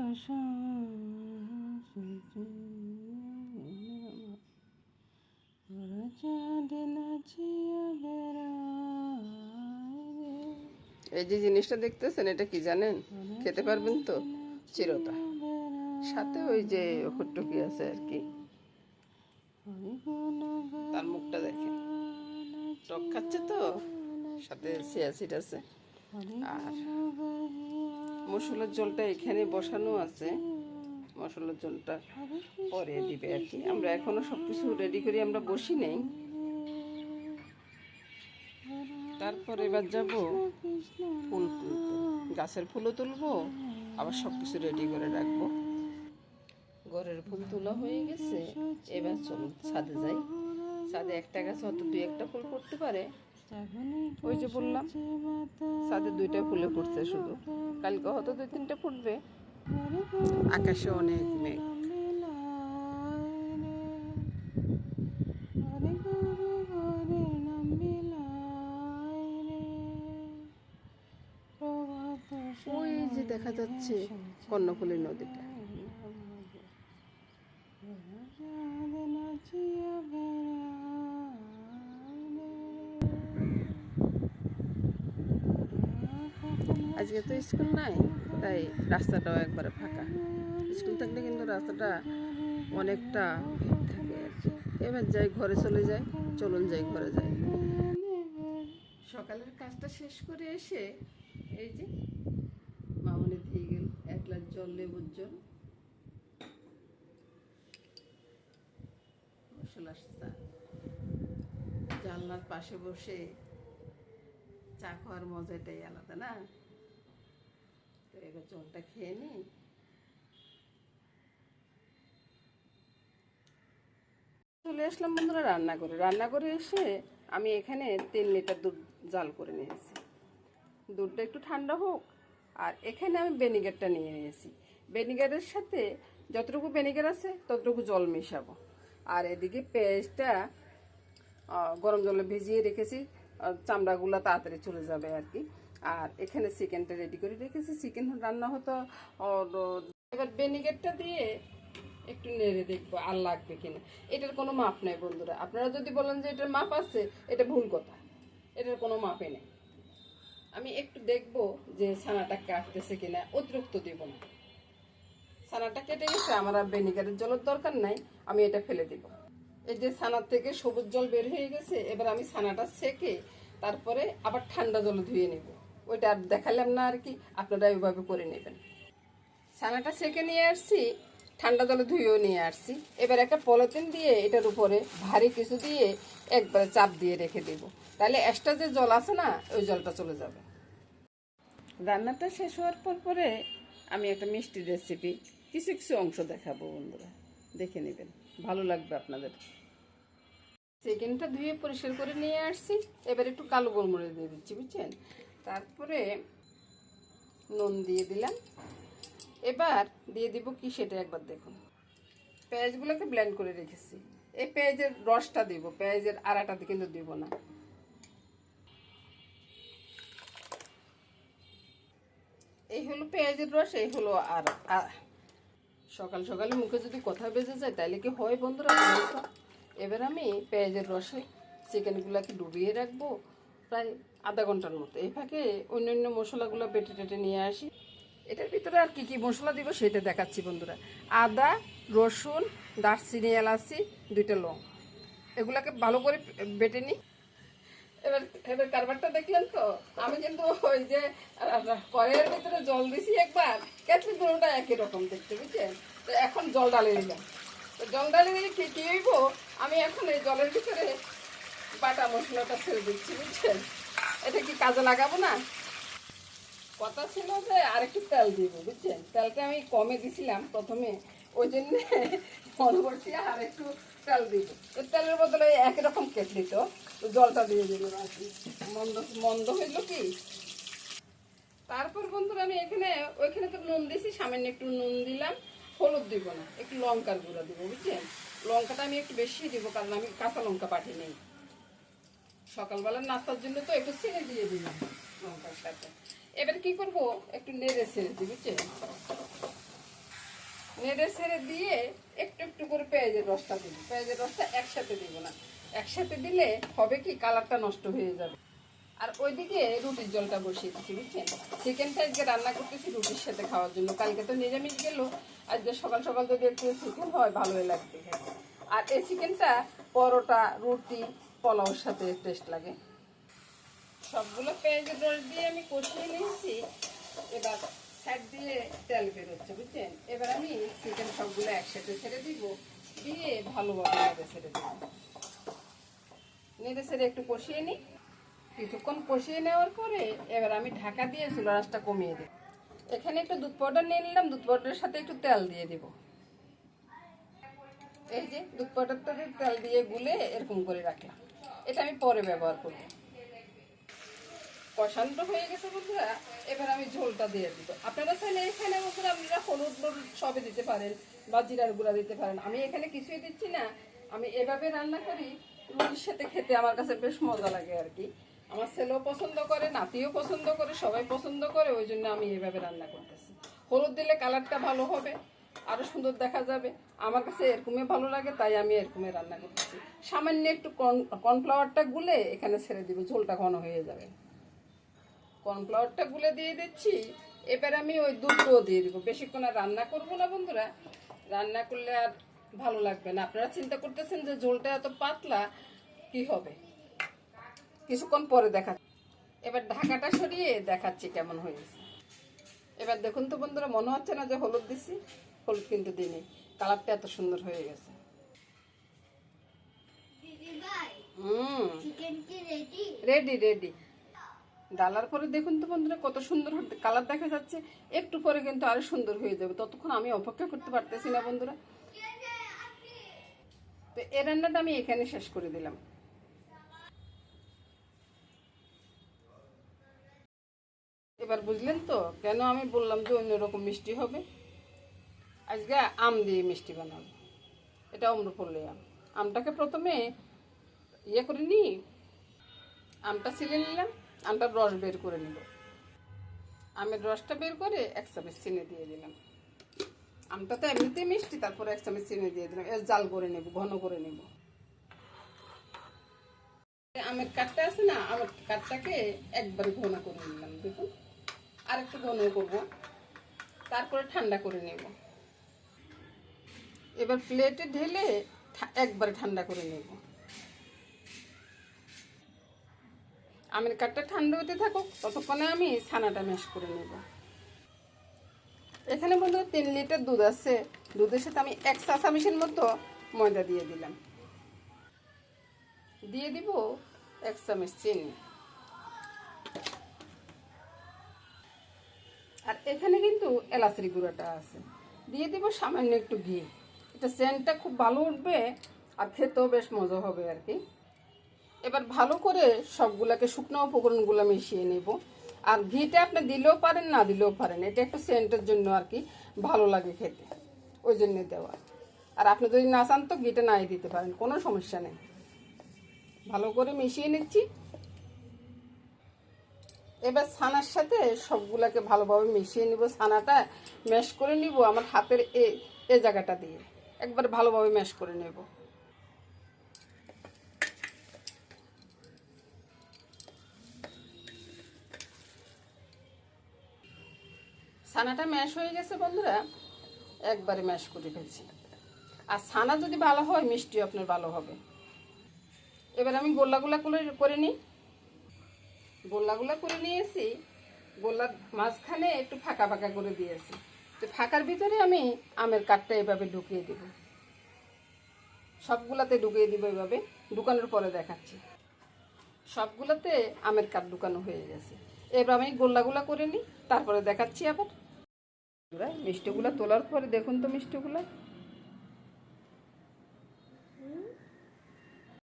এই যে জিনিসটা দেখতেছেন, এটা কি জানেন? খেতে পারবেন তো? চিরতা, সাথে ওই যে হট্টকি আছে আর কি। তার মুখটা দেখেন, টক খাচ্ছে তো, সাথে চিয়া সিড আছে। আর মশলার জলটা এখানে বসানো আছে, মশলার জলটা পরে দিবে আর কি। আমরা এখনো সবকিছু রেডি করে আমরা বসি নেই। তারপরে এবার যাব ফুল তুলতে, গাছের ফুলও তুলবো, আবার সব কিছু রেডি করে রাখবো। ঘরের ফুল তোলা হয়ে গেছে, এবার চলুন ছাদে যাই। ছাদে একটা গাছ হয়তো দুই একটা ফুল পড়তে পারে, ওই যে বললাম ছাদে দুইটা ফুলে ফুটছে শুধু, কালকে হয়তো দুই তিনটা ফুটবে। আকাশে অনেক মেঘ। ওই যে দেখা যাচ্ছে কর্ণফুলী নদীটা। আজকে তো স্কুল নাই, তাই রাস্তাটাও একবারে ফাঁকা। স্কুল থাকলে কিন্তু রাস্তাটা অনেকটা ভিড় থাকে আর কি। এবার যাই, ঘরে চলে যাই। চলুন যাই, ঘরে যাই। সকালের কাজটা শেষ করে এসে এই যে মামনি দিয়ে গেল 1 গ্লাস জল, লেবুর জল, মশলার চা। জানলার পাশে বসে চা খাওয়ার মজাটাই আলাদা না? তো এবার জলটা খেয়ে নিই। চলে আসলাম বন্ধুরা রান্নাঘরে। রান্নাঘরে এসে আমি এখানে 3 লিটার দুধ জাল করে নিয়েছি। দুধটা একটু ঠান্ডা হোক। আর এখানে আমি ভিনেগারটা নিয়ে নিয়েছি। ভিনেগারের সাথে যতটুকু ভিনেগার আছে ততটুকু জল মেশাবো। আর এদিকে পেঁয়াজটা গরম জলে ভিজিয়ে রেখেছি, চামড়াগুলো তাড়াতাড়ি চলে যাবে আর কি। আর এখানে চিকেনটা রেডি করে রেখেছি, চিকেন রান্না হতো। এবার ভিনেগারটা দিয়ে একটু নেড়ে দেখবো আর লাগবে কিনা। এটার কোনো মাপ নেই বন্ধুরা। আপনারা যদি বলেন যে এটার মাপ আছে, এটা ভুল কথা। এটার কোনো মাপে নেই। আমি একটু দেখবো যে ছানাটা কাটতেছে কিনা, অতিরিক্ত দিব না। ছানাটা কেটে গেছে, আমার আর ভিনেগারের জলের দরকার নাই, আমি এটা ফেলে দিব। এই যে ছানার থেকে সবুজ জল বের হয়ে গেছে, এবার আমি ছানাটা সেকে তারপরে আবার ঠান্ডা জলে ধুয়ে নেব। ওইটা আর দেখালাম না আর কি, আপনারা ওইভাবে করে নেবেন। ছানাটা সেকে নিয়ে আসছি, ঠান্ডা জলে ধুয়েও নিয়ে আসছি। এবার একটা পলিথিন দিয়ে এটার উপরে ভারী কিছু দিয়ে একবারে চাপ দিয়ে রেখে দেব, তাহলে এক্সট্রা যে জল আছে না, ওই জলটা চলে যাবে। রান্নাটা শেষ হওয়ার পরে আমি একটা মিষ্টি রেসিপি কিছু কিছু অংশ দেখাবো বন্ধুরা, দেখে নেবেন, ভালো লাগবে আপনাদের। চিকেনটা ধুয়ে পরিষ্কার করে নিয়ে আসছি। এবার একটু কালো গোলমরিচ দিয়ে দিচ্ছি, বুঝছেন? তারপরে নুন দিয়ে দিলাম। এবার দিয়ে দিব কি সেটা একবার দেখুন। পেঁয়াজগুলোকে ব্লেন্ড করে রেখেছি, এই পেঁয়াজের রসটা দিব, পেঁয়াজের আড়াটা কিন্তু দিব না। এই হলো পেঁয়াজের রস, এই হলো আর সকাল সকালে মুখে যদি কথা বেজে যায় তাহলে কি হয় বন্ধুরা? এবার আমি পেঁয়াজের রসে চিকেনগুলোকে ডুবিয়ে রাখবো প্রায় আধা ঘন্টার মতো। এই ফাঁকে অন্যান্য মশলাগুলো বেটে টেটে নিয়ে আসি। এটার ভিতরে আর কি কি মশলা দিব সেটা দেখাচ্ছি বন্ধুরা। আদা, রসুন, দারচিনি, এলাচি, 2টা লং, এগুলাকে ভালো করে বেটে নিই। এবার এবার কারবারটা দেখলেন তো? আমি কিন্তু ওই যে কড়াইয়ের ভিতরে জল দিছি একবার, কেটলি পুরোটা একই রকম দেখতে, বুঝছেন? তো এখন জল ডালে দিলাম। তো জল ডালে দিলে কি হইব, আমি এখন এই জলের ভিতরে বাটা মশলাটা ছেড়ে দিচ্ছি, বুঝছেন? এটা কি কাজে লাগাবো না? কথা ছিল যে আরেকটু তেল দিব, বুঝছেন? তেলটা আমি কমে দিছিলাম প্রথমে, ওই জন্য মনে করছি আর একটু তেল দিব। তো তেলের বদলে একই রকম কেটলি তো জলটা দিয়ে দিলাম আর কি। মন্দ মন্দ হইল কি? তারপর বন্ধুরা আমি ওইখানে তো নুন দিয়েছি, সামান্য একটু নুন দিলাম। হলুদ দিব না, একটু লঙ্কার গুঁড়া দিব, বুঝছেন? লঙ্কাটা আমি একটু বেশি দিব, কারণ আমি কাঁচা লঙ্কা পাঠিয়ে নেই। সকালবেলার নাস্তার জন্য তো একটু ছেড়ে দিয়ে দিলাম লঙ্কার সাথে। এবার কি করব, একটু নেড়ে ছেড়ে দিই, বুঝছেন? নেড়ে ছেড়ে দিয়ে একটু একটু করে পেঁয়াজের রসটা দিব। পেঁয়াজের রসটা একসাথে দিব না, একসাথে দিলে হবে কি কালারটা নষ্ট হয়ে যাবে। আর ওইদিকে রুটির জলটা বসিয়ে দিচ্ছি, বুঝছেন। চিকেনটা আজকে রান্না করতেছি রুটির সাথে খাওয়ার জন্য। কালকে তো নিরামিষ গেল, আজকে সকাল সকাল যদি একটু চিকেন হয় ভালোই লাগবে। আর এই চিকেনটা পরোটা, রুটি, পোলাওর সাথে টেস্ট লাগে। সবগুলো পেঁয়াজের রস দিয়ে আমি কষিয়ে নিয়েছি। এবার সাইড দিয়ে তেল বেরোচ্ছে, বুঝছেন। এবার আমি চিকেন সবগুলো একসাথে ছেড়ে দিব, দিয়ে ভালোভাবে নেড়ে ছেড়ে দিব। নেড়ে ছেড়ে একটু কষিয়ে নিই। কিছুক্ষণ কষিয়ে নেওয়ার পরে এবার আমি ঢাকা দিয়ে চুলা আঁচটা কমিয়ে দিই। এখানে একটু দুধ পাউডার নিয়ে নিলাম, দুধ পাউডারের সাথে একটু তেল দিয়ে দিব। এই যে দুধ পাউডারটাকে তেল দিয়ে গুলে এরকম করে রাখলাম। এটা আমি পরে ব্যবহার করব। কষানো হয়ে গেছে বন্ধুরা, এবার আমি ঝোলটা দিয়ে দিব। আপনারা চাইলে এখানে বন্ধুরা আপনারা হলুদ সবে দিতে পারেন বা জিরার গুঁড়া দিতে পারেন। আমি এখানে কিছুই দিচ্ছি না। আমি এভাবে রান্না করি, রুটির সাথে খেতে আমার কাছে বেশ মজা লাগে আর কি। আমার ছেলেও পছন্দ করে, নাতিও পছন্দ করে, সবাই পছন্দ করে, ওই জন্য আমি এইভাবে রান্না করতেছি। হলুদ দিলে কালারটা ভালো হবে, আরও সুন্দর দেখা যাবে। আমার কাছে এরকমই ভালো লাগে, তাই আমি এরকমই রান্না করতেছি। সামান্য একটু কর্নফ্লাওয়ারটা গুলে এখানে ছেড়ে দিব, ঝোলটা ঘন হয়ে যাবে। কর্নফ্লাওয়ারটা গুলে দিয়ে দিচ্ছি। এবার আমি ওই দুধটাও দিয়ে দিব। বেশিক্ষণ আর রান্না করবো না বন্ধুরা, রান্না করলে আর ভালো লাগবে না। আপনারা চিন্তা করতেছেন যে ঝোলটা এত পাতলা কি হবে, কিছুক্ষণ পরে দেখাচ্ছি। এবার ঢাকাটা সরিয়ে দেখাচ্ছি কেমন হয়েছে। এবার দেখুন তো বন্ধুরা, মনে হচ্ছে না যে হলুদ দিছি? হলুদ কিন্তু দিইনি, কালারটা এত সুন্দর হয়ে গেছে। Ready ready. ডালার পরে দেখুন তো বন্ধুরা কত সুন্দর কালার দেখা যাচ্ছে। একটু পরে কিন্তু আরো সুন্দর হয়ে যাবে, ততক্ষণ আমি অপেক্ষা করতে পারতেছি না বন্ধুরা। তো এই রান্নাটা আমি এখানে শেষ করে দিলাম। এবার বুঝলেন তো কেন আমি বললাম যে অন্যরকম মিষ্টি হবে। আজকে আম দিয়ে মিষ্টি বানাবো। এটা অম্রপল্লী আম। আমটাকে প্রথমে ইয়ে করে নিই, আমটা ছিলে নিলাম, আমটার রস বের করে নিব। আমের রসটা বের করে 1 চামচ চিনি দিয়ে দিলাম। আমটা তো এমনিতেই মিষ্টি, তারপরে 1 চামচ চিনি দিয়ে দিলাম। এর জাল করে নেব, ঘন করে নেব। আমের কাঠটা আছে না, আমের কাঠটাকে একবারে ঘন করে নিলাম। দেখুন আর একটু ঘন করব, তারপরে ঠান্ডা করে নেব। এবার প্লেটে ঢেলে একবারে ঠান্ডা করে নেব। আমের কাঠটা ঠান্ডা হতে থাকুক, ততক্ষণে আমি ছানাটা ম্যাশ করে নেব। এখানে বন্ধু 3 লিটার দুধ আছে। দুধের সাথে আমি 1 চা চামচের মতো ময়দা দিয়ে দিলাম। দিয়ে দিব 1 চামচ চিনি। আর এখানে কিন্তু এলাচের গুঁড়াটা আছে। দিয়ে দিব সামান্য একটু ঘি। এটা সেন্টটা খুব ভালো উঠবে আর খেতেও বেশ মজা হবে আর কি। এবার ভালো করে সবগুলাকে শুকনো উপকরণগুলো মিশিয়ে নেব। আর ঘিটা আপনি দিলেও পারেন, না দিলেও পারেন, এটা একটু সেন্টের জন্য আর কি, ভালো লাগে খেতে, ওই জন্য দেওয়া। আর আপনি যদি না চান তো ঘিটা নাই দিতে পারেন, কোনো সমস্যা নেই। ভালো করে মিশিয়ে নিচ্ছি। এবার ছানার সাথে সবগুলাকে ভালোভাবে মিশিয়ে নিব। ছানাটা ম্যাশ করে নিব আমার হাতের এ জায়গাটা দিয়ে, একবার ভালোভাবে ম্যাশ করে নেব। ছানাটা ম্যাশ হয়ে গেছে বন্ধুরা, একবারে ম্যাশ করে ফেলছি। আর ছানা যদি ভালো হয় মিষ্টিও আপনার ভালো হবে। এবার আমি গোল্লাগুলা করে নিই। গোল্লাগুলা করে নিয়েছি, গোল্লার মাঝখানে একটু ফাঁকা ফাঁকা করে দিয়েছি। তো ফাঁকার ভিতরে আমি আমের কাঠটা এভাবে ঢুকিয়ে দেব। সবগুলাতে ঢুকিয়ে দিব এভাবে, ঢুকানোর পরে দেখাচ্ছি। সবগুলাতে আমের কাঠ ঢুকানো হয়ে গেছে। এবার আমি গোল্লাগুলা করে নিই, তারপরে দেখাচ্ছি আবার। মিষ্টিগুলা তোলার পরে দেখুন তো মিষ্টিগুলা